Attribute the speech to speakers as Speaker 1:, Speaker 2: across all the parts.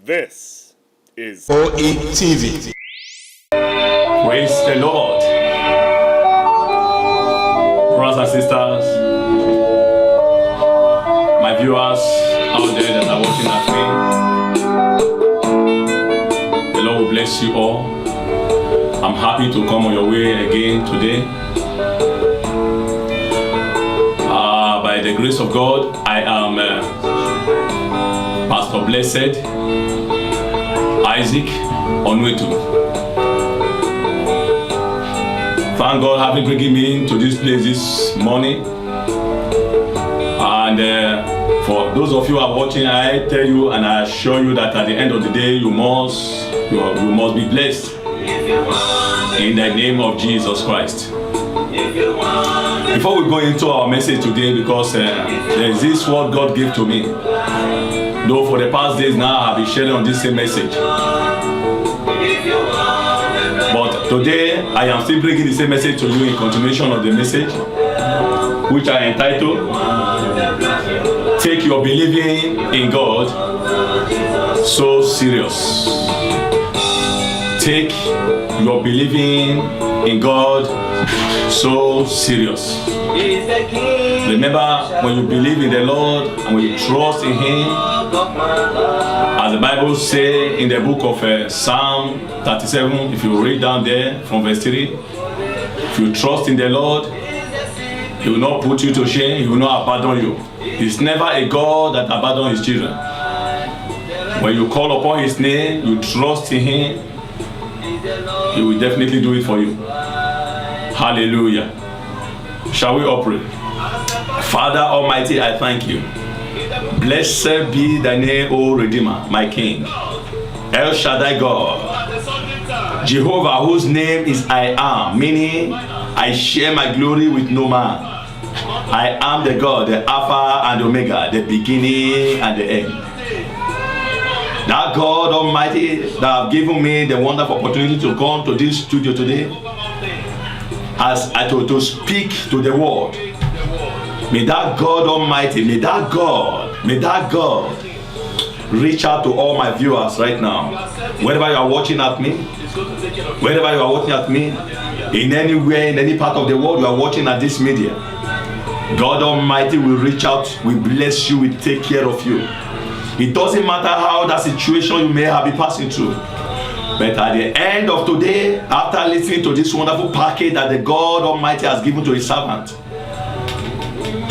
Speaker 1: This is
Speaker 2: OETV.
Speaker 3: Praise the Lord. Brothers and sisters, my viewers out there that are watching at me, the Lord will bless you all. I'm happy to come on your way again today. By the grace of God, I am Pastor Blessed Isaac Onwetu. Thank God having bringing me into this place this morning. And for those of you who are watching, I tell you and I assure you that at the end of the day, you must be blessed in the name of Jesus Christ. Before we go into our message today, because there is this word God gave to me. Though for the past days now I've been sharing on this same message. But today I am still bringing the same message to you in continuation of the message, which I entitled, Take Your Believing in God So Serious. Take your believing in God so serious. Remember, when you believe in the Lord and when you trust in Him, as the Bible says in the book of Psalm 37, if you read down there from verse 3, if you trust in the Lord, He will not put you to shame, He will not abandon you. He's never a God that abandons His children. When you call upon His name, you trust in Him, He will definitely do it for you. Hallelujah. Shall we operate? Father Almighty, I thank you. Blessed be thy name, O Redeemer, my King. El Shaddai God. Jehovah, whose name is I am, meaning I share my glory with no man. I am the God, the Alpha and Omega, the beginning and the end. That God Almighty that have given me the wonderful opportunity to come to this studio today as I to speak to the world. May that God Almighty, may that God reach out to all my viewers right now. Wherever you are watching at me, in anywhere, in any part of the world you are watching at this media, God Almighty will reach out, will bless you, will take care of you. It doesn't matter how that situation you may have been passing through. But at the end of today, after listening to this wonderful package that the God Almighty has given to His servant,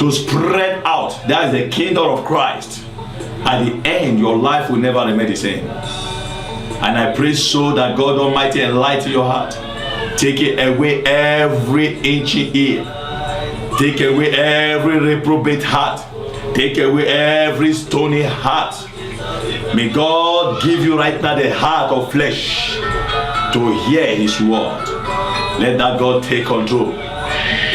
Speaker 3: to spread out, that is the kingdom of Christ. At the end, your life will never remain the same. And I pray so that God Almighty enlighten your heart. Take away every itchy ear. Take away every reprobate heart. Take away every stony heart. May God give you right now the heart of flesh to hear His word. Let that God take control.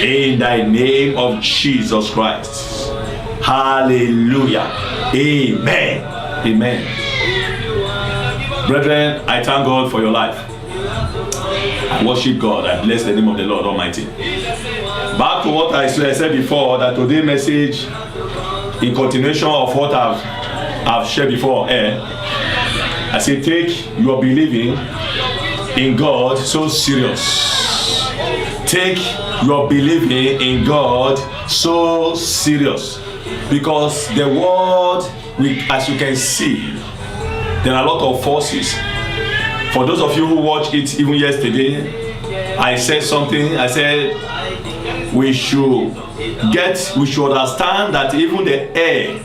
Speaker 3: In the name of Jesus Christ. Hallelujah. Amen. Amen. Brethren, I thank God for your life. I worship God. I bless the name of the Lord Almighty. Back to what I said before, that today's message, in continuation of what I've shared before, I say take your believing in God so serious. Take your believing in God so serious. Because the world, as you can see, there are a lot of forces. For those of you who watched it even yesterday, I said something. I said we should understand that even the air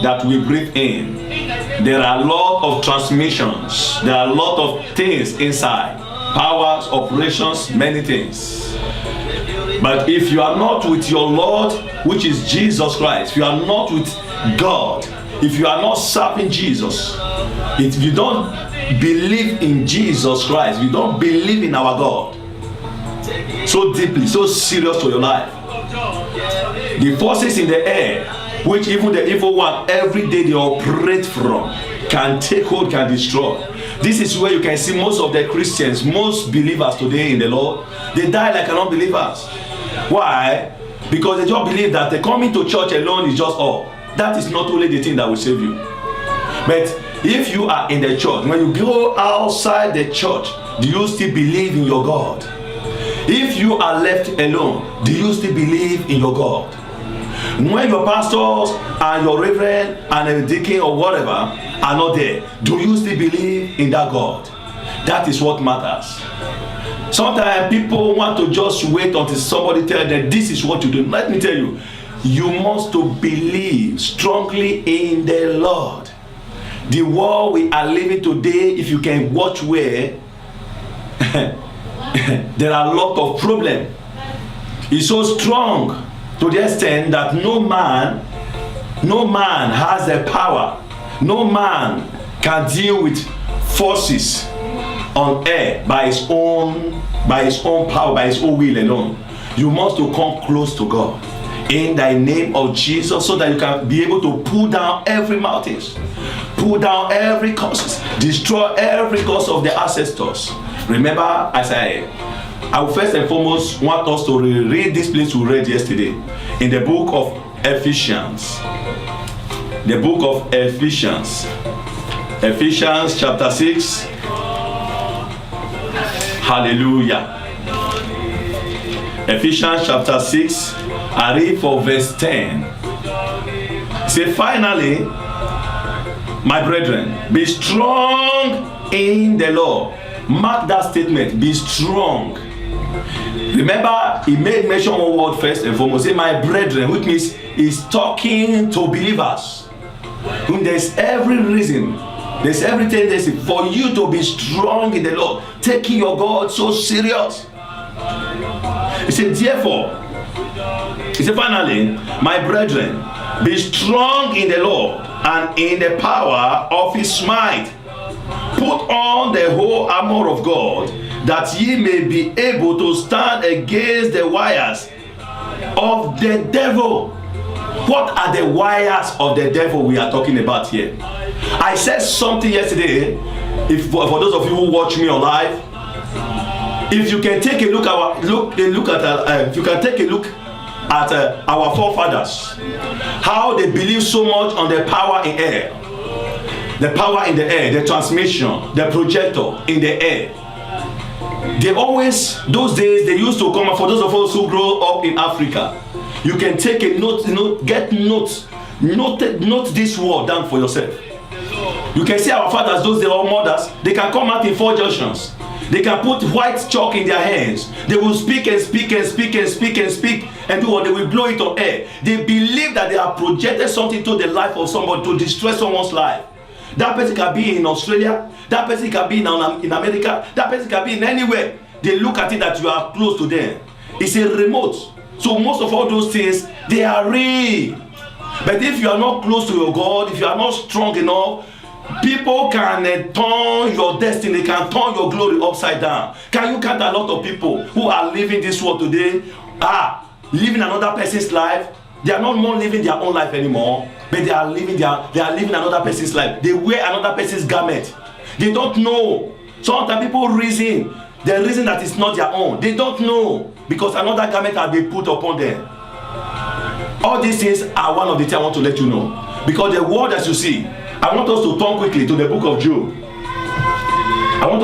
Speaker 3: that we breathe in, there are a lot of transmissions, there are a lot of things inside, powers, operations, many things. But if you are not with your Lord, which is Jesus Christ, if you are not with God, if you are not serving Jesus, if you don't believe in Jesus Christ, you don't believe in our God so deeply, so serious to your life, the forces in the air, which even the evil one every day they operate from, can take hold, can destroy. This is where you can see most of the Christians, most believers today in the Lord, they die like non-believers. Why? Because they just believe that the coming to church alone is just all. That is not only the thing that will save you. But if you are in the church, when you go outside the church, do you still believe in your God? If you are left alone, do you still believe in your God? When your pastors and your reverend and a deacon or whatever are not there, do you still believe in that God? That is what matters. Sometimes people want to just wait until somebody tells them this is what you do. Let me tell you, you must to believe strongly in the Lord. The world we are living today, if you can watch where there are a lot of problems. It's so strong to the extent that no man has the power. No man can deal with forces on air by his own power, by his own will alone. You must to come close to God in the name of Jesus, so that you can be able to pull down every mountains, pull down every causes, destroy every cause of the ancestors. Remember, as I will first and foremost want us to read this place we read yesterday in the book of Ephesians. The book of Ephesians. Ephesians chapter 6. Hallelujah. Ephesians chapter 6. I read for verse 10. Say, finally, my brethren, be strong in the Lord. Mark that statement, be strong. Remember, he made mention one word first and foremost. Say, my brethren, which means he's talking to believers. Whom there's every reason, there's every tendency for you to be strong in the Lord, taking your God so serious. He said, therefore, he said, finally, my brethren, be strong in the Lord and in the power of his might. Put on the whole armor of God, that ye may be able to stand against the wiles of the devil. What are the wiles of the devil we are talking about here? I said something yesterday. If for those of you who watch me on live, if you can take a look at our forefathers, how they believe so much on the power in air, the power in the air, the transmission, the projector in the air. They always, those days, they used to come. For those of us who grow up in Africa, you can take a note, note this word down for yourself. You can see our fathers, those they are mothers, they can come out in 4 junctions. They can put white chalk in their hands. They will speak and speak and speak and speak and speak and do what they will blow it on air. They believe that they have projected something to the life of somebody to destroy someone's life. That person can be in Australia, that person can be in America, that person can be in anywhere. They look at it that you are close to them. It's a remote. So most of all those things, they are real. But if you are not close to your God, if you are not strong enough, people can turn your destiny, can turn your glory upside down. Can you count a lot of people who are living this world today, living another person's life? They are not more living their own life anymore, but they are living another person's life. They wear another person's garment. They don't know. Sometimes people reason that it's not their own. They don't know because another garment has been put upon them. All these things are one of the things I want to let you know, because the word as you see. I want us to turn quickly to the book of Job. I want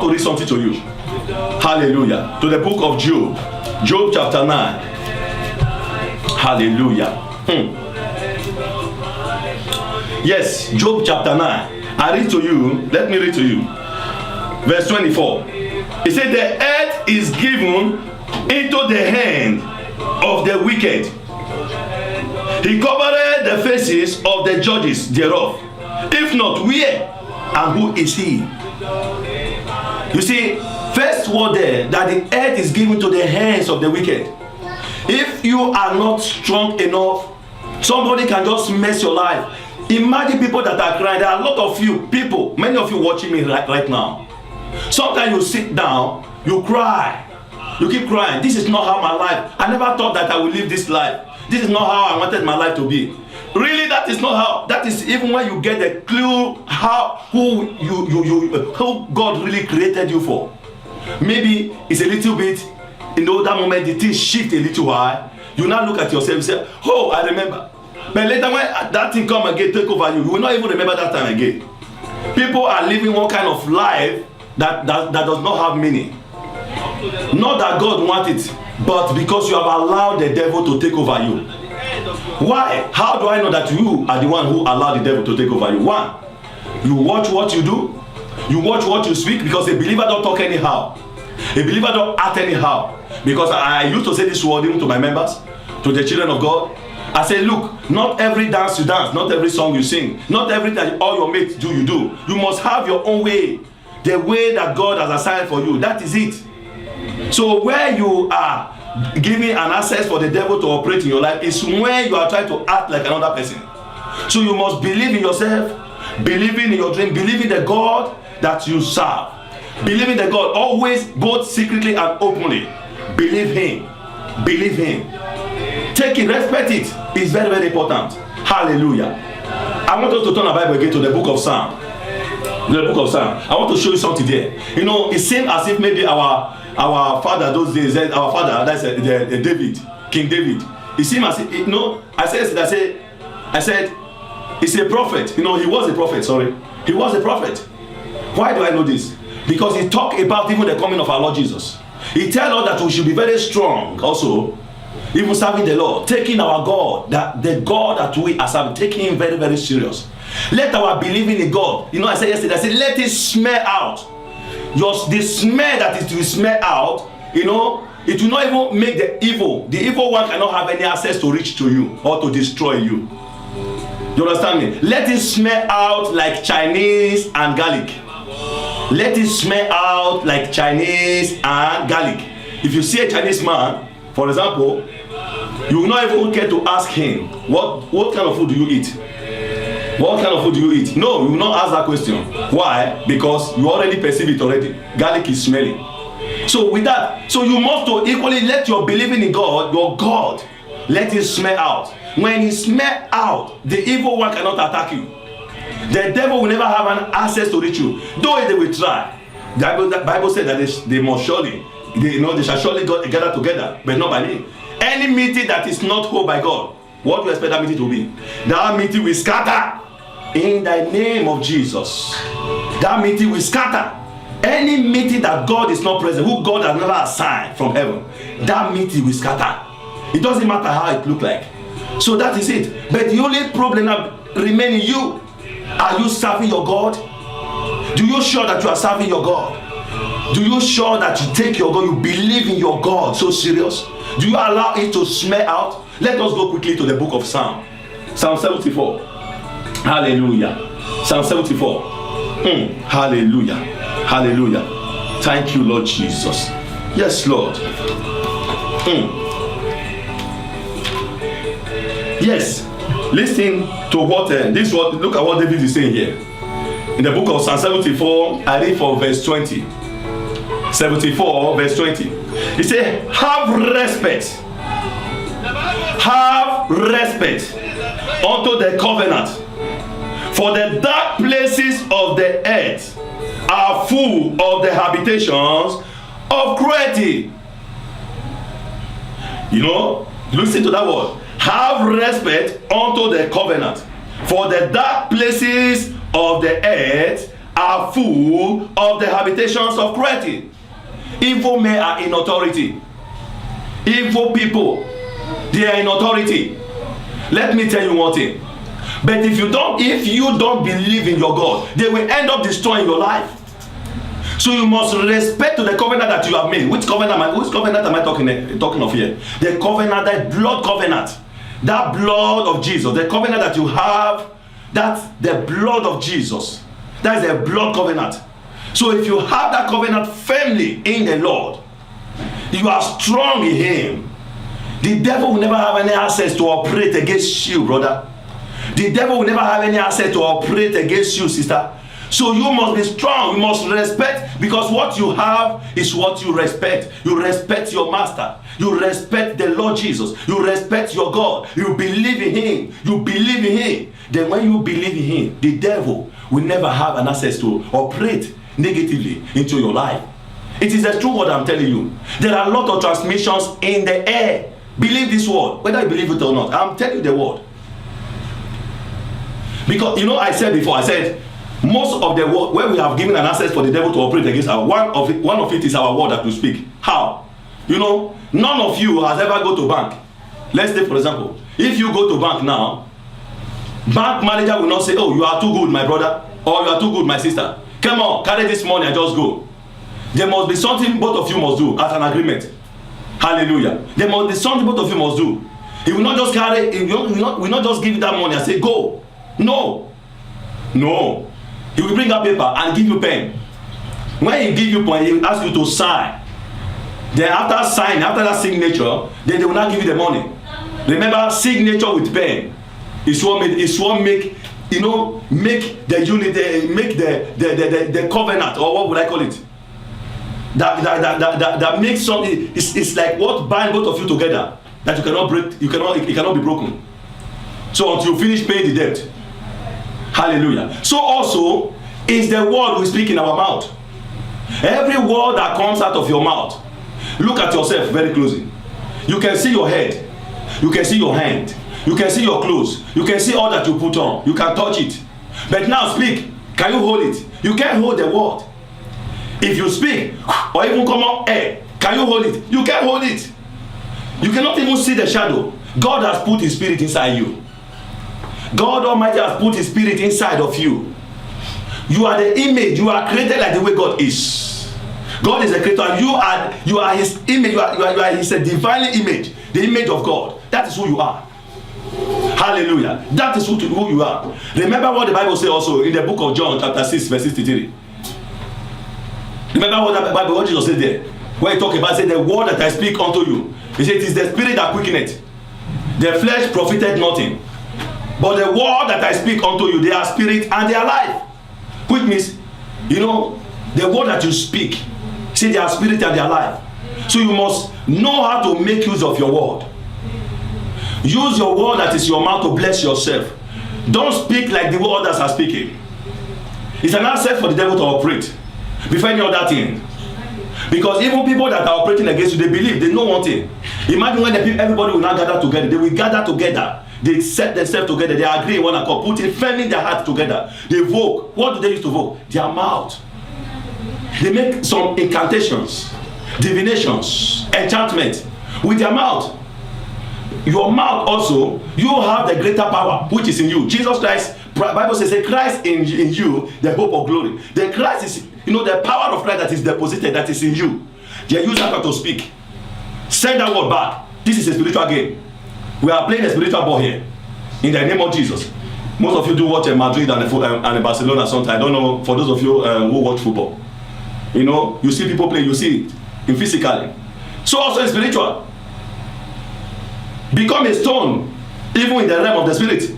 Speaker 3: to read something to you. Hallelujah. To the book of Job. Job chapter 9. Hallelujah. Yes, Job chapter 9. I read to you. Let me read to you. Verse 24. It said, the earth is given into the hand of the wicked. He covered the faces of the judges thereof. If not, where and who is he? You see, first word there, that the earth is given to the hands of the wicked. If you are not strong enough, somebody can just mess your life. Imagine people that are crying. There are a lot of you people, many of you watching me right now. Sometimes you sit down, you cry, you keep crying. This is not how my life. I never thought that I would live this life. This is not how I wanted my life to be. Really, that is not how. That is even when you get a clue who God really created you for. Maybe it's a little bit, that moment the things shift a little while. You now look at yourself and say, oh, I remember. But later when that thing come again, take over you will not even remember that time again. People are living one kind of life that does not have meaning. Not that God wants it, but because you have allowed the devil to take over you. Why? How do I know that you are the one who allowed the devil to take over you? One, you watch what you do, you watch what you speak, because a believer don't talk anyhow. A believer don't act anyhow. Because I used to say this word even to my members, to the children of God. I say, look, not every dance you dance, not every song you sing, not everything all your mates do you do. You must have your own way, the way that God has assigned for you. That is it. So where you are giving an access for the devil to operate in your life is when you are trying to act like another person. So you must believe in yourself, believing in your dream, believing the God that you serve, believing the God always, both secretly and openly. Believe him, believe him, take it, respect it. It's very, very important. Hallelujah. I want us to turn our Bible again to the book of Psalm. The book of Psalm. I want to show you something there. You know, it seems as if maybe our father those days, our father, that's David, King David. It seems as if, you know, I said he's a prophet. You know, he was a prophet. Sorry, he was a prophet. Why do I know this? Because he talked about even the coming of our Lord Jesus. He tells us that we should be very strong also, even serving the Lord, taking our God, that the God that we are serving, taking him very, very serious. Let our believing in God, you know, I said yesterday, I said let it smell out. The smell that it will smell out, you know, it will not even make the evil one cannot have any access to reach to you or to destroy you. You understand me? Let it smell out like Chinese and garlic. Let it smell out like Chinese and garlic. If you see a Chinese man, for example, you will not even get to ask him, what kind of food do you eat? What kind of food do you eat? No, you will not ask that question. Why? Because you already perceive it already. Garlic is smelling. So with that, so you must to equally let your believing in God, your God, let it smell out. When it smell out, the evil one cannot attack you. The devil will never have an access to reach you. Though they will try. The Bible said that they must surely, they shall surely gather together, but not by me. Any meeting that is not held by God, what do you expect that meeting to be? That meeting will scatter in the name of Jesus. That meeting will scatter. Any meeting that God is not present, who God has never assigned from heaven, that meeting will scatter. It doesn't matter how it look like. So that is it. But the only problem that remains in you, are you serving your God? Do you sure that you are serving your God? Do you sure that you take your God, you believe in your God so serious? Do you allow it to smell out? Let us go quickly to the book of Psalm. Psalm 74. Hallelujah. Psalm 74. Hallelujah. Hallelujah. Thank you, Lord Jesus. Yes, Lord. Yes. Listen to what look at what David is saying here. In the book of Psalm 74, I read from verse 20. 74 verse 20. He said, have respect unto the covenant, for the dark places of the earth are full of the habitations of cruelty. You know, listen to that word. Have respect unto the covenant, for the dark places of the earth are full of the habitations of cruelty. Evil men are in authority. Evil people, they are in authority. Let me tell you one thing. But if you don't believe in your God, they will end up destroying your life. So you must respect to the covenant that you have made. Which covenant am I talking of here? The covenant, that blood covenant. That blood of Jesus, the covenant that you have, that's the blood of Jesus. That is a blood covenant. So if you have that covenant firmly in the Lord, you are strong in him, the devil will never have any access to operate against you, brother. The devil will never have any access to operate against you, sister. So you must be strong, you must respect, because what you have is what you respect. You respect your master. You respect the Lord Jesus. You respect your God. You believe in him. You believe in him. Then when you believe in him, the devil will never have an access to operate negatively into your life. It is the true word I'm telling you. There are a lot of transmissions in the air. Believe this word, whether you believe it or not. I'm telling you the word. Because I said before, most of the word where we have given an access for the devil to operate against our one of it is our word that we speak. How? None of you has ever go to bank. Let's take for example, if you go to bank now, bank manager will not say, oh, you are too good my brother, or you are too good my sister, come on, carry this money and just go. There must be something both of you must do as an agreement. Hallelujah. There must be something both of you must do. He will not just carry, he will not just give you that money and say go. No. He will bring out paper and give you pen. When he give you pen, he will ask you to sign. Then after signing, after that signature, then they will not give you the money. Remember, signature with pen is what make the unit, make the covenant, or what would I call it? That makes something. It's like what bind both of you together that you cannot break. It cannot be broken. So until you finish paying the debt. Hallelujah. So also is the word we speak in our mouth. Every word that comes out of your mouth, look at yourself very closely. You can see your head, you can see your hand, you can see your clothes, you can see all that you put on, you can touch it. But now speak. Can you hold it? You can't hold the word. If you speak or even come out air, can you hold it? You can't hold it. You cannot even see the shadow. God has put his spirit inside you. God Almighty has put his spirit inside of you. You are the image. You are created like the way God is. God is a creator. You are his image. You are his divinely image. The image of God. That is who you are. Hallelujah. That is who you are. Remember what the Bible says also in the book of John chapter 6 verse 63. Remember what Jesus said there. When he talk about, say, the word that I speak unto you. He said, it is the spirit that quickeneth. The flesh profited nothing. But the word that I speak unto you, they are spirit and they are life. Which means, the word that you speak, say they are spirit and they are life. So you must know how to make use of your word. Use your word that is your mouth to bless yourself. Don't speak like the way others are speaking. It's an asset for the devil to operate before any other thing. Because even people that are operating against you, they believe, they know one thing. Imagine when everybody will not gather together. They will gather together. They set themselves together. They agree in one accord, putting firmly their hearts together. They vote. What do they use to vote? Their mouth. They make some incantations, divinations, enchantment with their mouth. Your mouth also, you have the greater power which is in you. Jesus Christ, Bible says, Christ in you, the hope of glory. The Christ is, the power of Christ that is deposited, that is in you. They use that to speak. Send that word back. This is a spiritual game. We are playing a spiritual ball here. In the name of Jesus. Most of you do watch Madrid and Barcelona sometimes. I don't know, for those of you who watch football. You see people play, you see it physically. So also in spiritual. Become a stone, even in the realm of the spirit.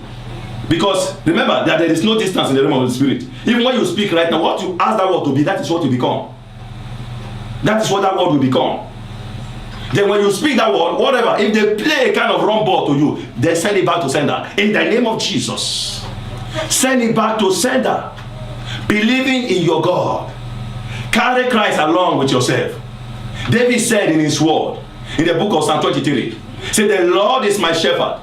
Speaker 3: Because remember that there is no distance in the realm of the spirit. Even when you speak right now, what you ask that word to be, that is what you become. That is what that word will become. Then when you speak that word, whatever, if they play a kind of wrong ball to you, they send it back to sender. In the name of Jesus. Send it back to sender. Believing in your God. Carry Christ along with yourself. David said in his word, in the book of Psalm 23, say, the Lord is my shepherd.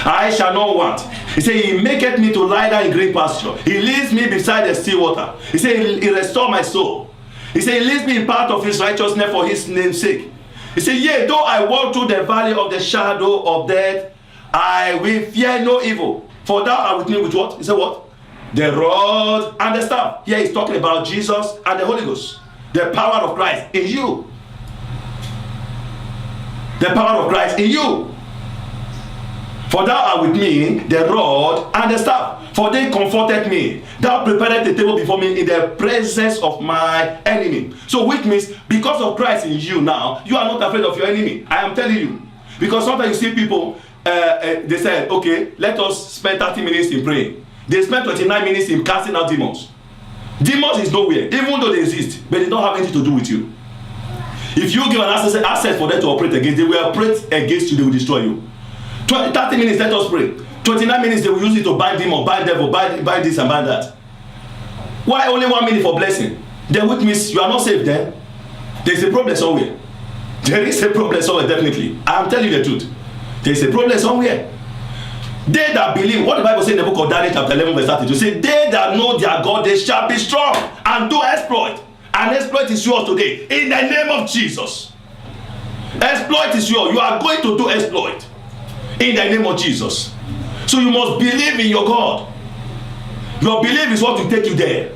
Speaker 3: I shall not want. He said, he maketh me to lie down in green pasture. He leads me beside the still water. He said, he restore my soul. He said, he leads me in path of his righteousness for his name's sake. He said, yea, though I walk through the valley of the shadow of death, I will fear no evil. For thou art with me with what? He said what? The rod and the staff. Here he's talking about Jesus and the Holy Ghost. The power of Christ in you. The power of Christ in you. For thou art with me, the rod and the staff. For they comforted me. Thou prepared a table before me in the presence of my enemy. So which means, because of Christ in you now, you are not afraid of your enemy. I am telling you. Because sometimes you see people, they say, okay, let us spend 30 minutes in praying. They spend 29 minutes in casting out demons. Demons is nowhere, even though they exist, but they don't have anything to do with you. If you give an access for them to operate against, they will operate against you, they will destroy you. 30 minutes, let us pray. 29 minutes, they will use it to bind demon, bind devil, bind this and bind that. Why only 1 minute for blessing? Then which means you are not safe then. There is a problem somewhere. There is a problem somewhere, definitely. I am telling you the truth. There is a problem somewhere. They that believe, what the Bible says in the book of Daniel chapter 11 verse 32, say, they that know their God, they shall be strong and do exploit. And exploit is yours today in the name of Jesus. Exploit is yours. You are going to do exploit in the name of Jesus. So you must believe in your God. Your belief is what will take you there.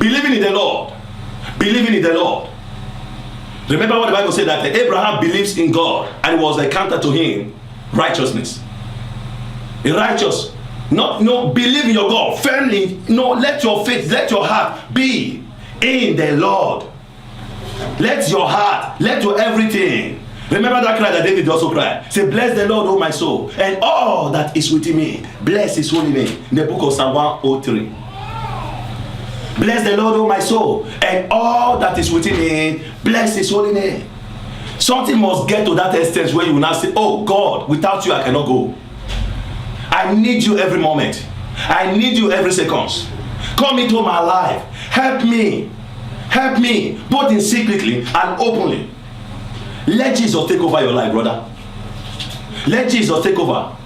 Speaker 3: Believing in the Lord. Believing in the Lord. Remember what the Bible said, that Abraham believes in God and it was accounted to him righteousness. Righteous. Believe in your God firmly. Let your faith, let your heart be in the Lord. Let your heart, let your everything. Remember that cry that David also cried. Say, bless the Lord, O my soul, and all that is within me. Bless his holy name. In the book of Psalm 103. Bless the Lord, O my soul, and all that is within me. Bless his holy name. Something must get to that extent where you will not say, oh God, without you I cannot go. I need you every moment. I need you every second. Come into my life. Help me. Help me, both in secretly and openly. Let Jesus take over your life, brother. Let Jesus take over.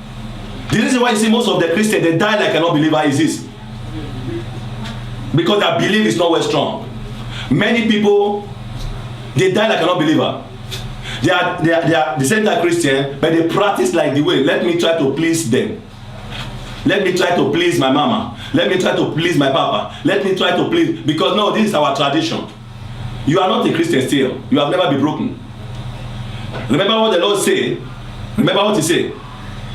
Speaker 3: The reason why you see most of the Christians, they die like an unbeliever is this. Because their belief is not well strong. Many people, they die like an unbeliever. They are the same type Christian, but they practice like the way. Let me try to please them. Let me try to please my mama. Let me try to please my papa. Let me try to please, because no, this is our tradition. You are not a Christian still. You have never been broken. Remember what the Lord said. Remember what he said.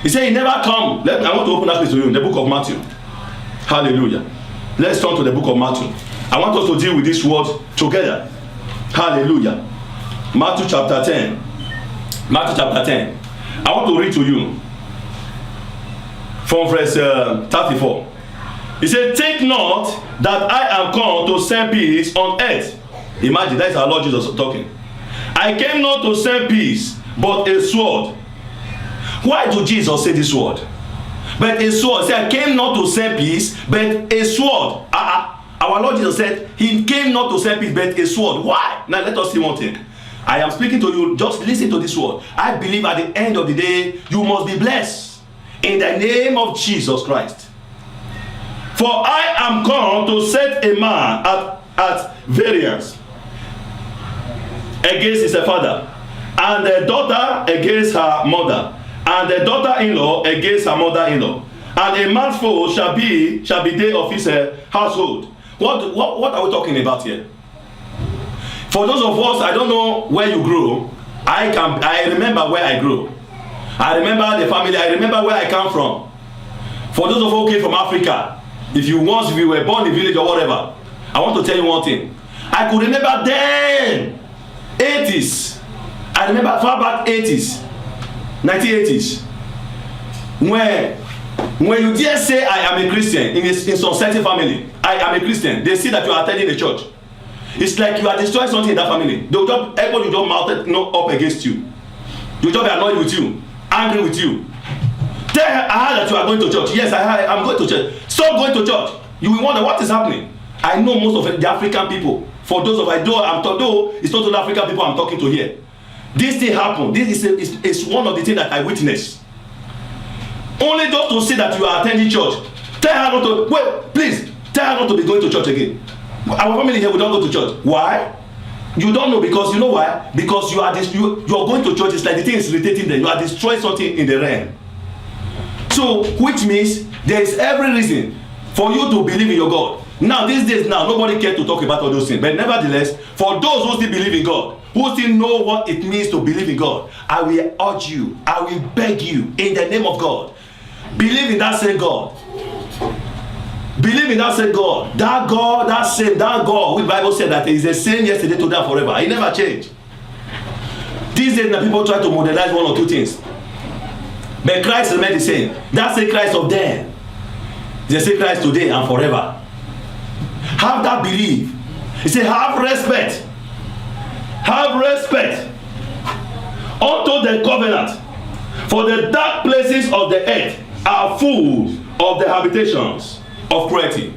Speaker 3: He said he never come. I want to open that place to you in the book of Matthew. Hallelujah. Let's turn to the book of Matthew. I want us to deal with this word together. Hallelujah. Matthew chapter 10. Matthew chapter 10. I want to read to you from verse 34. He said, take note that I am come to send peace on earth. Imagine, that is our Lord Jesus talking. I came not to send peace, but a sword. Why do Jesus say this word? But a sword. Say, I came not to send peace, but a sword. Our Lord Jesus said, he came not to send peace, but a sword. Why? Now let us see one thing. I am speaking to you, just listen to this word. I believe at the end of the day, you must be blessed. In the name of Jesus Christ. For I am come to set a man at variance against his father, and the daughter against her mother, and the daughter-in-law against her mother-in-law. And a man's foe shall be they of his household. What are we talking about here? For those of us, I don't know where you grew. I remember where I grew. I remember the family. I remember where I come from. For those of you who came from Africa, if you were born in a village or whatever, I want to tell you one thing. I could remember then, 80s. I remember far back 80s, 1980s. When you dare say I am a Christian in some certain family, I am a Christian, they see that you are attending the church. It's like you are destroying something in that family. Everybody will just mount up against you. They will just be annoyed with you, angry with you. Tell her, I heard that you are going to church. Yes, I'm going to church. Stop going to church. You will wonder what is happening. I know most of the African people. For those of though it's not all African people I'm talking to here. This thing happened. This is one of the things that I witnessed. Only just to see that you are attending church. Tell her not to. Wait, please. Tell her not to be going to church again. Our family here, we don't go to church. Why? You don't know, because you know why? Because you are going to church. It's like the thing is irritating them. You are destroying something in the realm. So, which means there is every reason for you to believe in your God. Now, these days, nobody cares to talk about all those things. But nevertheless, for those who still believe in God, who still know what it means to believe in God, I will urge you, I will beg you, in the name of God, believe in that same God. Believe in that same God. That God, that God, which Bible said that is the same yesterday, today, and forever. He never changed. These days, people try to modernize one or two things. But Christ remained the same. That's the Christ of then. The same Christ today and forever. Have that belief. He said, have respect. Have respect unto the covenant. For the dark places of the earth are full of the habitations of cruelty.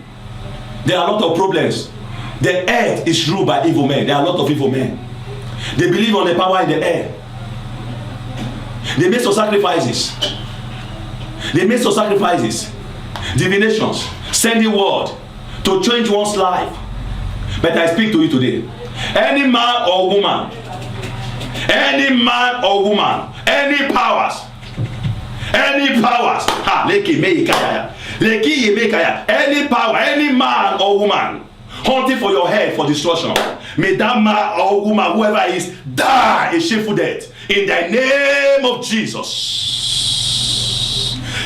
Speaker 3: There are a lot of problems. The earth is ruled by evil men. There are a lot of evil men. They believe on the power in the air. They make some sacrifices. the midst of sacrifices, divinations, sending word to change one's life. But I speak to you today. Any man or woman, any powers, any power, any man or woman hunting for your head for destruction, may that man or woman, whoever it is, die a shameful death in the name of Jesus.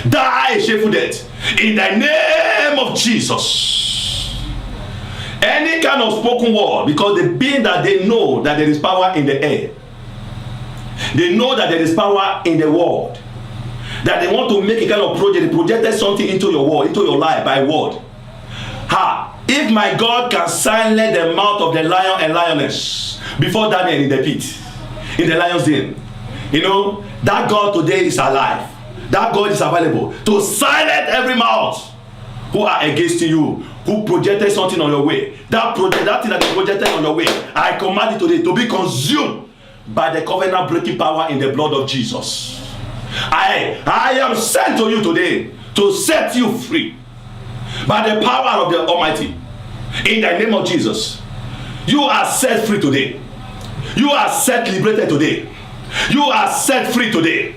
Speaker 3: Die a shameful death in the name of Jesus. Any kind of spoken word, because the being that they know that there is power in the air, they know that there is power in the world, that they want to make a kind of project, they projected something into your world, into your life by word. If my God can silence the mouth of the lion and lioness before Daniel in the pit, in the lion's den, you know, that God today is alive. That God is available to silence every mouth who are against you, who projected something on your way. That thing that is projected on your way, I command it today to be consumed by the covenant breaking power in the blood of Jesus. I am sent to you today to set you free by the power of the Almighty. In the name of Jesus, you are set free today. You are set liberated today. You are set free today.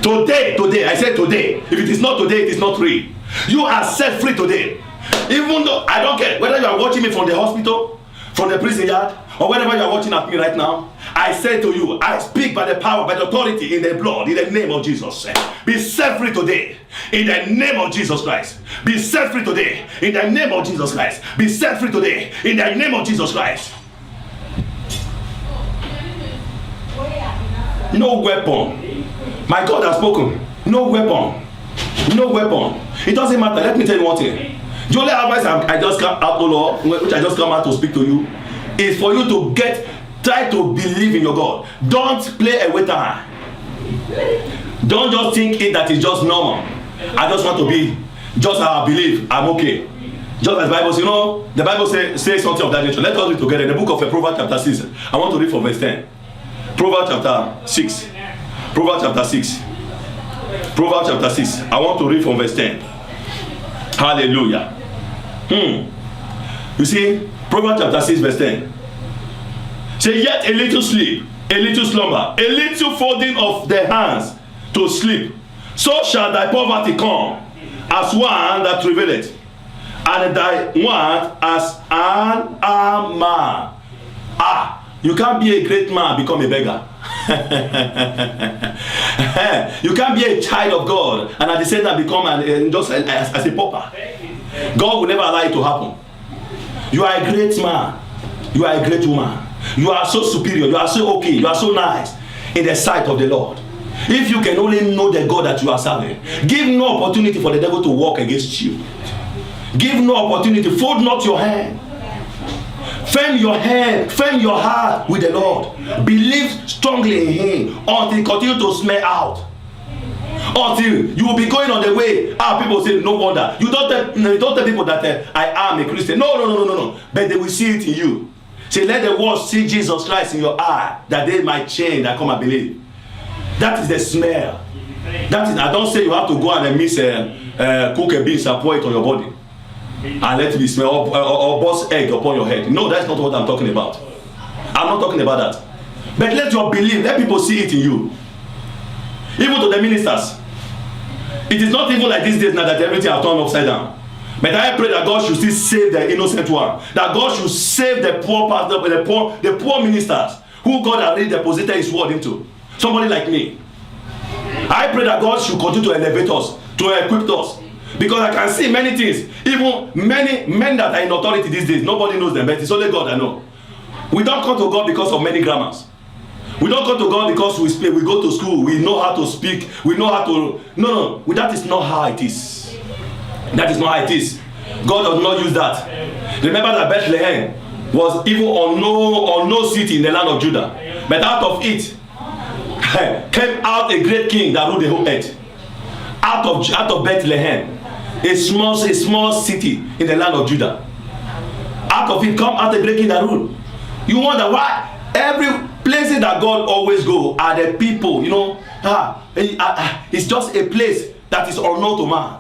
Speaker 3: Today, I said today. If it is not today, it is not free. You are set free today. Even though, I don't care whether you are watching me from the hospital, from the prison yard, or wherever you are watching at me right now, I say to you, I speak by the power, by the authority in the blood, in the name of Jesus. Be set free today, in the name of Jesus Christ. Be set free today, in the name of Jesus Christ. Be set free today, in the name of Jesus Christ. No weapon. My God has spoken. No weapon. No weapon. It doesn't matter. Let me tell you one thing. The only advice I just come out, O Lord, which I just come out to speak to you, is for you to try to believe in your God. Don't play a waiter. Don't just think that it's just normal. I just want to be, just I believe, I'm okay. Just as the Bible says, you know, the Bible says something of that nature. Let us read together in the book of Proverbs chapter 6. I want to read from verse 10. Proverbs chapter 6. Proverbs chapter 6. Proverbs chapter 6. I want to read from verse 10. Hallelujah. You see, Proverbs chapter 6 verse 10. Say, yet a little sleep, a little slumber, a little folding of the hands to sleep. So shall thy poverty come as one that travaileth, and thy want as an armed man. You can't be a great man, become a beggar. You can't be a child of God and at the same time become just as a pauper. God will never allow it to happen. You are a great man. You are a great woman. You are so superior. You are so okay. You are so nice in the sight of the Lord. If you can only know the God that you are serving, give no opportunity for the devil to walk against you. Give no opportunity. Fold not your hand. Firm your hand, firm your heart with the Lord. Believe strongly in Him until He continue to smell out. Until you will be going on the way. People say, no wonder. You don't tell people that I am a Christian. No. But they will see it in you. Say, let the world see Jesus Christ in your eye, that they might change and come and believe. That is the smell. That is. I don't say you have to go and mix cook a beans and pour it on your body and let it be smell, or bust egg upon your head. No, that's not what I'm talking about. I'm not talking about that. But let your belief, let people see it in you. Even to the ministers. It is not even like these days now that everything has turned upside down. But I pray that God should still save the innocent one. That God should save the poor pastor, the poor ministers who God has really deposited His word into. Somebody like me. I pray that God should continue to elevate us, to equip us. Because I can see many things. Even many men that are in authority these days, nobody knows them, but it's only God that knows. We don't come to God because of many grammars. We don't come to God because we speak. We go to school. We know how to speak. We know how to. No. That is not how it is. That is not how it is. God does not use that. Remember that Bethlehem was even on no city in the land of Judah. But out of it came out a great king that ruled the whole earth. Out of Bethlehem, a small city in the land of Judah. Out of it come out a great king that ruled. You wonder why every places that God always go are the people, you know. It's just a place that is unknown to man.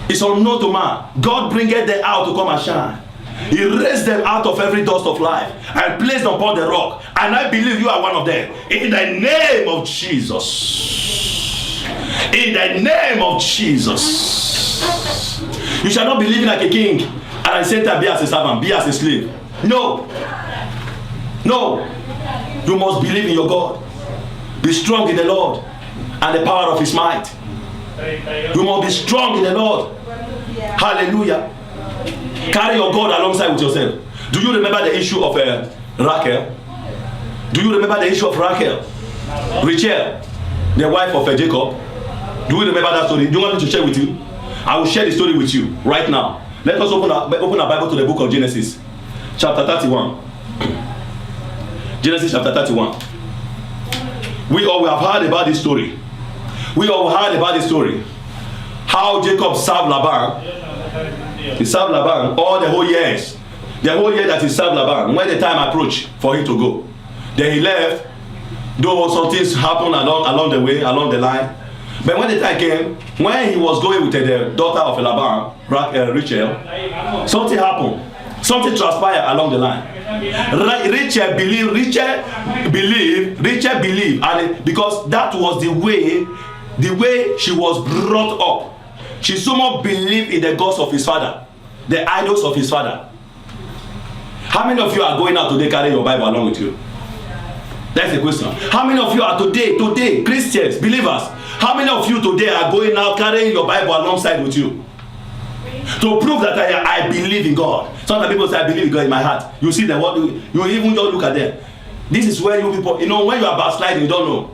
Speaker 3: It's unknown to man. God bringeth them out to come and shine. He raised them out of every dust of life and placed them upon the rock. And I believe you are one of them. In the name of Jesus. In the name of Jesus. You shall not be living like a king and at the same time be as a servant, be as a slave. No. No. You must believe in your God. Be strong in the Lord and the power of his might. You must be strong in the Lord. Hallelujah. Carry your God alongside with yourself. Do you remember the issue of Rachel? Do you remember the issue of Rachel? Rachel, the wife of Jacob. Do you remember that story? Do you want me to share with you? I will share the story with you right now. Let us open our Bible to the book of Genesis, chapter 31. Genesis chapter 31. We all have heard about this story. We all heard about this story. How Jacob served Laban. He served Laban all the whole years. The whole year that he served Laban. When the time approached for him to go, then he left. Though some things happened along the way, along the line. But when the time came, when he was going with the daughter of Laban, Rachel, something happened. Something transpired along the line. Rachel believed, and because that was the way she was brought up. She so much believed in the gods of his father, the idols of his father. How many of you are going out today carrying your Bible along with you? That's the question. How many of you are today, Christians, believers? How many of you today are going out carrying your Bible alongside with you? To prove that I believe in God. Sometimes people say, I believe in God in my heart. You see them, you even don't look at them. This is where you people, when you are backsliding, you don't know.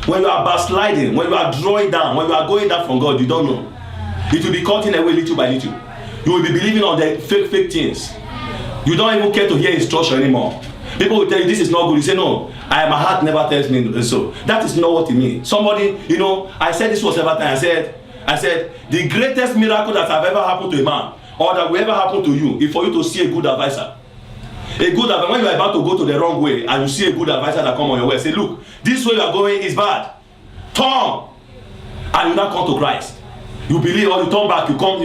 Speaker 3: When you are backsliding, when you are drawing down, when you are going down from God, you don't know. It will be cutting away little by little. You will be believing on the fake things. You don't even care to hear instruction anymore. People will tell you this is not good. You say no, my heart never tells me so. That is not what it means. Somebody, I said this was several times. I said the greatest miracle that have ever happened to a man or that will ever happen to you is for you to see a good advisor. A good advisor. When you are about to go to the wrong way and you see a good advisor that come on your way, say, look, this way you are going is bad. Turn, and you now come to Christ. You believe or you turn back, you come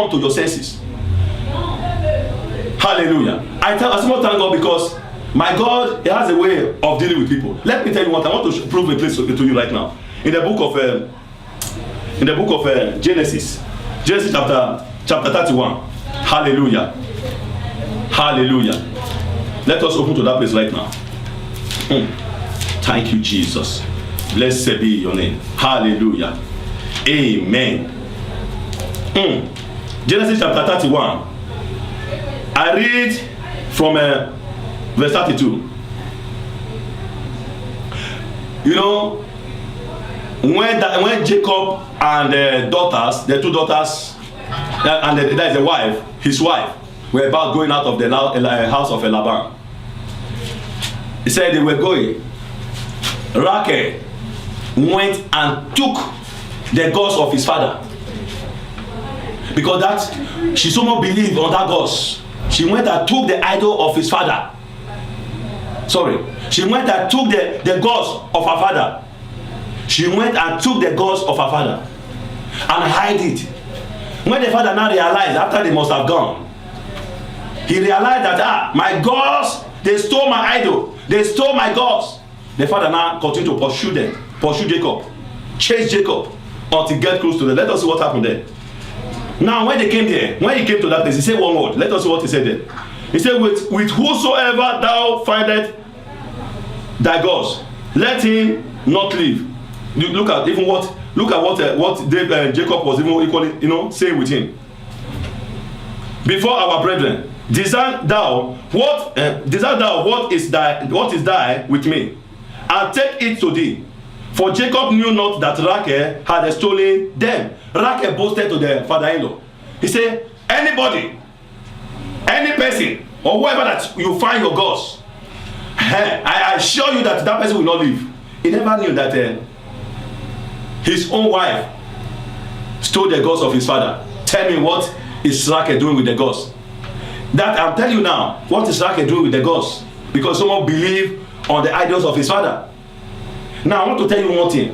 Speaker 3: to your senses. Hallelujah. I still thank God because my God, he has a way of dealing with people. Let me tell you what I want to prove a place to you right now. In the book of Genesis chapter 31. Hallelujah. Hallelujah. Let us open to that place right now. Thank you, Jesus. Blessed be your name. Hallelujah. Amen. Genesis chapter 31. I read from verse 32. When Jacob and the two daughters, and that is the wife, his wife, were about going out of the house of Laban. He said they were going. Rachel went and took the gods of his father. Because that she so much believed on that gods. She went and took the idol of his father. She went and took the gods of her father. She went and took the gods of her father and hid it. When the father now realized, after they must have gone, he realized that my gods, they stole my idol, they stole my gods. The father now continued to pursue Jacob, chase Jacob until he get close to them. Let us see what happened there. Now when they came there, when he came to that place, he said one word. Let us see what he said there. He said, with whosoever thou findest thy gods, let him not live. Look at what Jacob was even equally saying with him. Before our brethren, desire thou what is thy with me, and take it to thee. For Jacob knew not that Rachel had stolen them. Rachel boasted to the father-in-law. He said, anybody, any person, or whoever that you find your gods, I assure you that person will not live. He never knew that his own wife stole the gods of his father. Tell me, what is Rachel doing with the gods? That I'm telling you now, what is Rachel doing with the gods? Because someone believe on the idols of his father. Now I want to tell you one thing.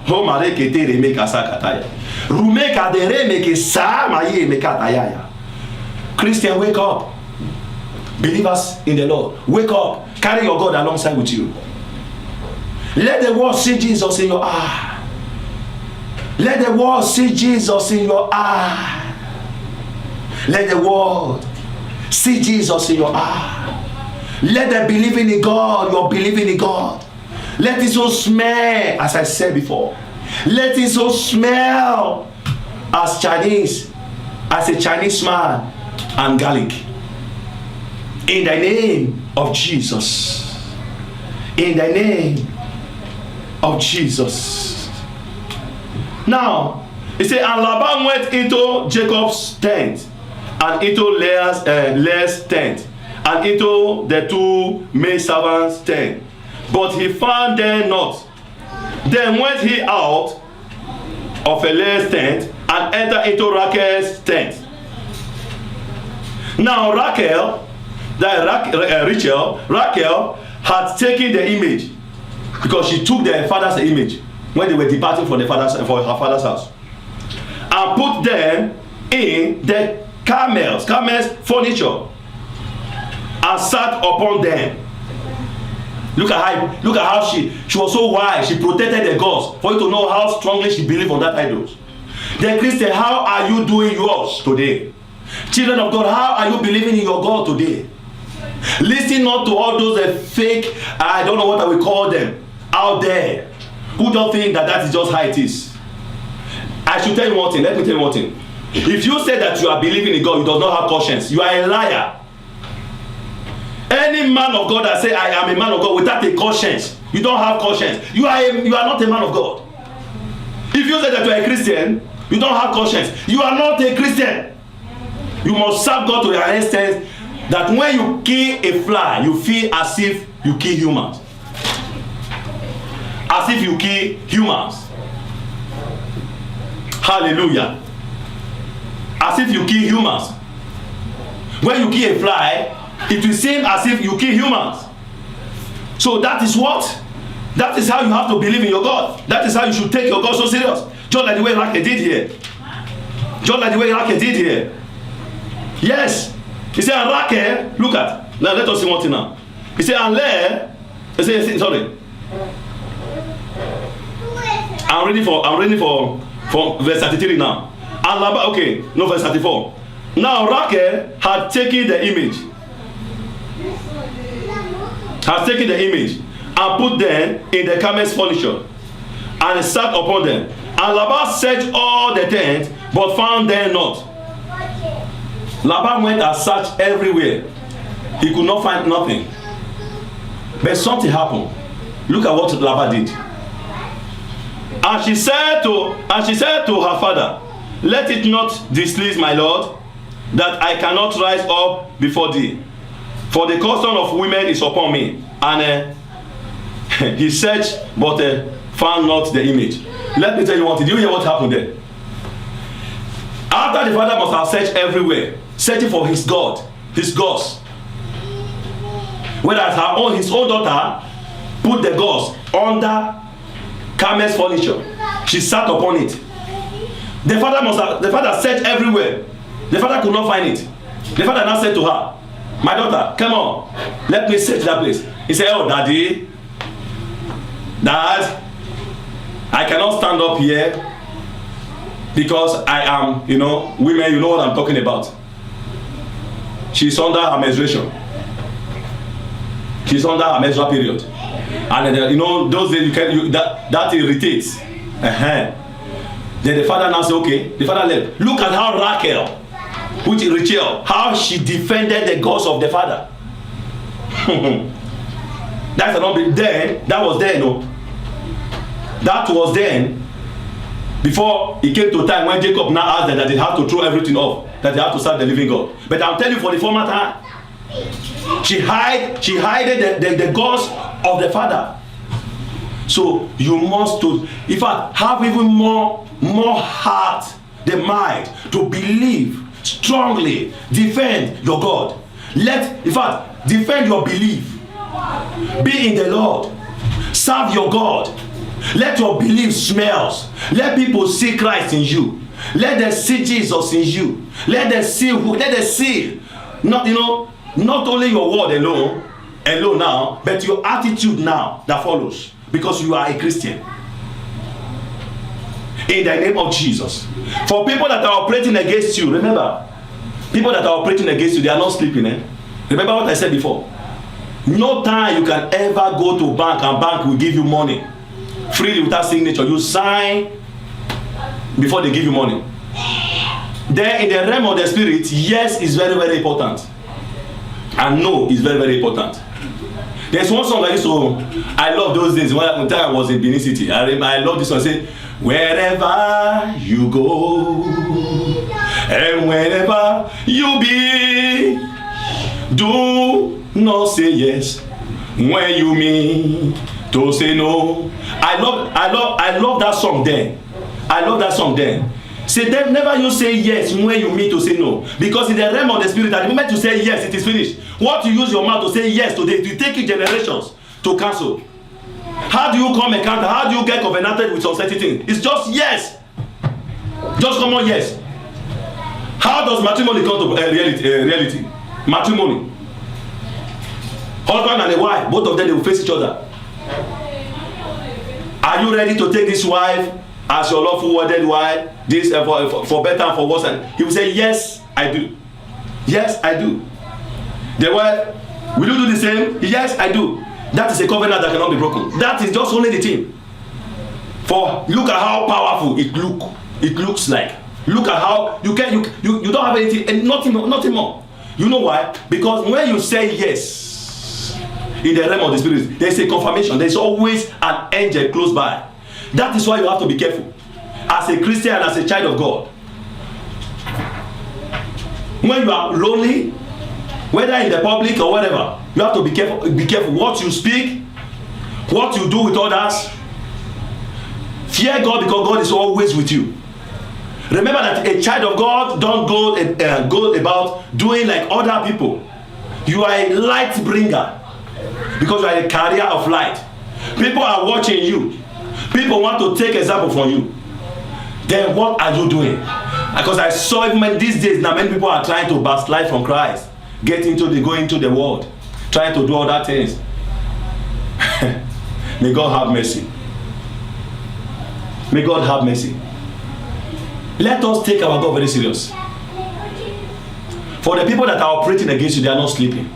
Speaker 3: Homare kete remeka sakataya. Rumeka de remeke samaye mekataya. Christian, wake up. Believers in the Lord, wake up. Carry your God alongside with you. Let the world see Jesus in your eye. Let the world see Jesus in your eye. Let the world see Jesus in your eye. Let them believing in God, you're believing in God. Let it so smell, as I said before. Let it so smell as Chinese, as a Chinese man and garlic. In the name of Jesus. In the name of Jesus. Now, it says, and Laban went into Jacob's tent, and into Leah's tent, and into the two maidservants' tent. But he found them not. Then went he out of Leah's tent, and entered into Rachel's tent. Now Rachel had taken the image, because she took the father's image when they were departing for her father's house, and put them in the camel's furniture, and sat upon them. Look at how she was so wise. She protected the gods for you to know how strongly she believed on that idols. Then Christian, how are you doing yours today? Children of God, how are you believing in your God today? Listen not to all those fake, I don't know what I will call them, out there, who don't think that is just how it is. I should tell you one thing. Let me tell you one thing. If you say that you are believing in God, you do not have conscience, you are a liar. Any man of God that say I am a man of God without a conscience, you don't have conscience, you are not a man of God. If you say that you are a Christian, you don't have conscience, you are not a Christian. You must serve God to an extent that when you kill a fly, you feel as if you kill humans. As if you kill humans. Hallelujah. As if you kill humans. When you kill a fly, it will seem as if you kill humans. So that is what? That is how you have to believe in your God. That is how you should take your God so serious. Just like the way Rachel did here. Just like the way Rachel did here. Yes. He said, and Rachel, look at. Now let us see one thing now. He said, and Leah, sorry. I'm ready for verse 33 now. And Laban, okay, no, verse 34. Now Rachel had taken the image. And put them in the camel's furniture, and sat upon them. And Laban searched all the tent, but found them not. Laban went and searched everywhere. He could not find nothing. But something happened. Look at what Laban did. And she said to her father, let it not displease my lord, that I cannot rise up before thee. For the custom of women is upon me. And he searched, but found not the image. Let me tell you one thing. Do you hear what happened there? After the father must have searched everywhere, searching for his God, his gods. Whereas his own daughter put the gods under camel's furniture. She sat upon it. The father searched everywhere. The father could not find it. The father now said to her, my daughter, come on, let me search that place. He said, oh, daddy, dad, I cannot stand up here because I am, women, you know what I'm talking about. She's under her menstruation. She's under her menstrual period. And those days that irritates. Then the father now said, okay, the father left. Look at how Rachel, how she defended the gods of the father. That's another. Then that was then, that was then, before it came to time when Jacob now asked them that they have to throw everything off, that they have to serve the living God. But I'll tell you, for the former time, she hid the gods of the father. So you must in fact, have even more heart, the mind to believe strongly, defend your God. In fact, defend your belief. Be in the Lord. Serve your God. Let your belief smells. Let people see Christ in you. Let them see Jesus in you. Let them see not not only your word alone now, but your attitude now that follows, because you are a Christian. In the name of Jesus. For people that are operating against you, remember, people that are operating against you, they are not sleeping. Remember what I said before. No time you can ever go to bank and bank will give you money freely without signature. You sign before they give you money. Then in the realm of the spirit, yes is very, very important, and no is very, very important. There's one song I love those days when I was in Benin City. I love this one. Say, wherever you go and wherever you be, do not say yes when you mean to say no. I love that song then. I love that song then. Say then never you say yes when you mean to say no, because in the realm of the spirit, at the moment you say yes, it is finished. What you use your mouth to say yes today, it will take you generations to cancel. How do you come and counter? How do you get covenanted with some certain thing? It's just yes. Just come on, yes. How does matrimony come to reality? Matrimony. Husband and a wife, both of them, they will face each other. Are you ready to take this wife as your lawful wedded wife? This for better and for worse? And he will say, yes, I do. Yes, I do. The wife, will you do the same? Yes, I do. That is a covenant that cannot be broken. That is just only the thing. For look at how powerful it looks like. Look at how you don't have anything and nothing more. You know why? Because when you say yes in the realm of the spirit, there is a confirmation. There is always an angel close by. That is why you have to be careful as a Christian and as a child of God. When you are lonely, whether in the public or whatever, you have to be careful. Be careful what you speak, what you do with others. Fear God, because God is always with you. Remember that a child of God don't go about doing like other people. You are a light bringer because you are a carrier of light. People are watching you. People want to take example from you. Then what are you doing? Because I saw even these days now many people are trying to backslide from Christ, go into the world, trying to do other things. May God have mercy. May God have mercy. Let us take our God very serious. For the people that are operating against you, they are not sleeping.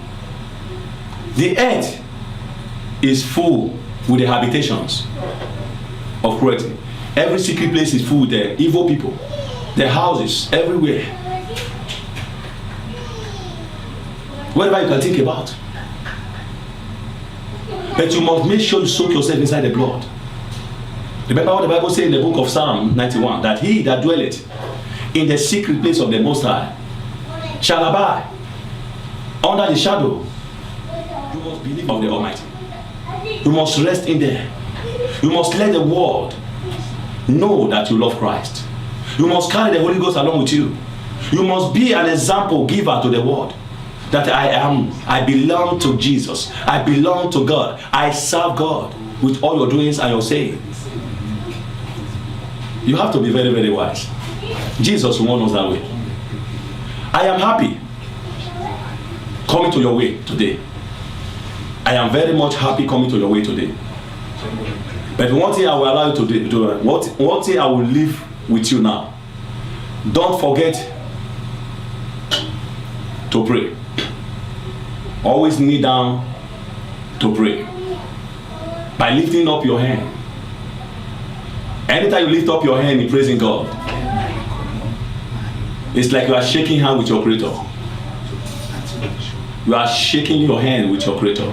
Speaker 3: The earth is full with the habitations of cruelty. Every secret place is full with the evil people. The houses everywhere. Whatever you can think about. But you must make sure you soak yourself inside the blood. Remember what the Bible says in the book of Psalm 91, that he that dwelleth in the secret place of the Most High shall abide under the shadow. You must believe of the Almighty. You must rest in there. You must let the world know that you love Christ. You must carry the Holy Ghost along with you. You must be an example giver to the world. That I belong to Jesus. I belong to God. I serve God with all your doings and your sayings. You have to be very, very wise. Jesus warned us that way. I am happy coming to your way today. I am very much happy coming to your way today. But one thing I will allow you to do, one thing I will leave with you now. Don't forget to pray. Always kneel down to pray. By lifting up your hand. Anytime you lift up your hand in praising God, it's like you are shaking hands with your Creator. You are shaking your hand with your Creator.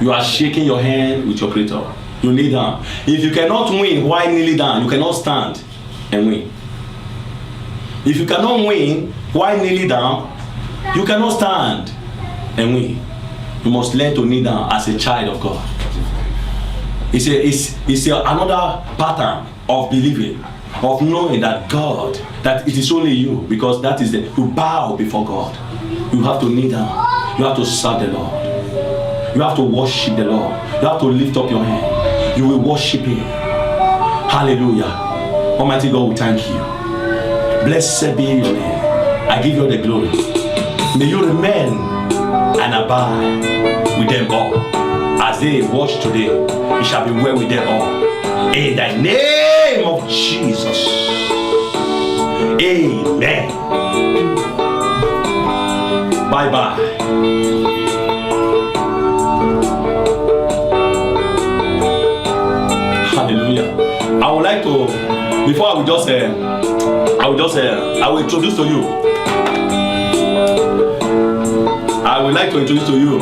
Speaker 3: You are shaking your hand with your Creator. You kneel down. If you cannot win, why kneel down? You cannot stand and win. If you cannot win, why kneel down? You cannot stand and win. You must learn to kneel down as a child of God. It's another pattern of believing, of knowing that God, that it is only you, because that is you bow before God. You have to kneel down. You have to serve the Lord. You have to worship the Lord. You have to lift up your hand. You will worship him. Hallelujah. Almighty God, we thank you. Blessed be your name. I give you the glory. May you remain and abide with them all. As they watch today, it shall be well with them all. In the name of Jesus. Amen. Bye-bye. Hallelujah. I would like to, before I will introduce to you. I would like to introduce to you,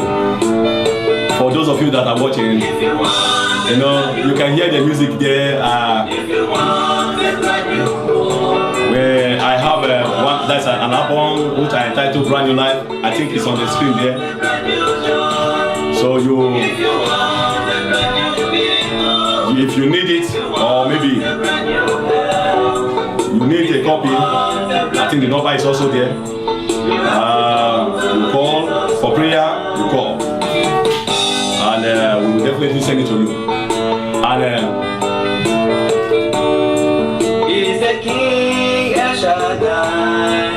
Speaker 3: for those of you that are watching, you know, you can hear the music there. Where I have one, that's an album which I entitled Brand New Life. I think it's on the screen there. So if you need it, or maybe you need a copy, I think the number is also there. You call for prayer, you call, and we will definitely send it to you.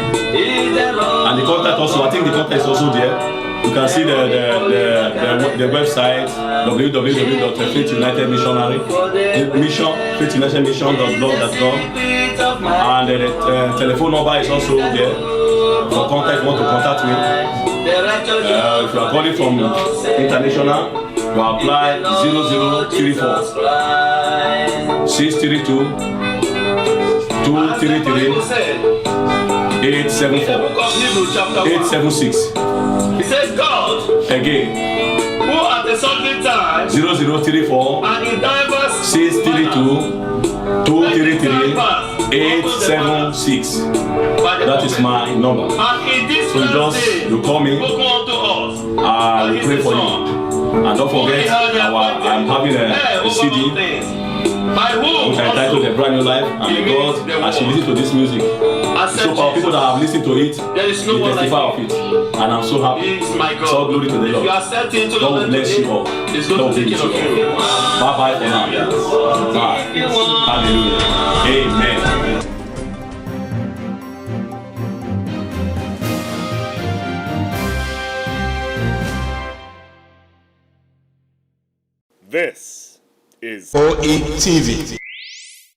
Speaker 3: And the contact also, I think the contact is also there. You can see the website www.faithunitedmissionary.blog.com, and the telephone number is also there for contact. If you want to contact me, if you are calling from international, you apply 0034 632 233 874 876.
Speaker 2: He says, God,
Speaker 3: again,
Speaker 2: who at a certain time
Speaker 3: 0034
Speaker 2: and in diverse
Speaker 3: 632 233 876. That is my number.
Speaker 2: and in this
Speaker 3: So just you call me,
Speaker 2: spoken unto us,
Speaker 3: I will pray for you. And don't forget, I'm having a CD
Speaker 2: by whom
Speaker 3: which I entitled The Brand New Life, and God, as you listen to this music, so for people that have listened to it,
Speaker 2: there is no
Speaker 3: they
Speaker 2: one like
Speaker 3: testify of it, and I'm so happy.
Speaker 2: He is my God.
Speaker 3: So glory to the
Speaker 2: If
Speaker 3: Lord.
Speaker 2: you accept him to
Speaker 3: God will bless you all.
Speaker 2: He's
Speaker 3: God
Speaker 2: going
Speaker 3: will
Speaker 2: to take
Speaker 3: bless
Speaker 2: care
Speaker 3: you
Speaker 2: of
Speaker 3: all.
Speaker 2: you.
Speaker 3: Bye bye for now. Bye. Hallelujah. Amen.
Speaker 1: This is
Speaker 4: OE TV.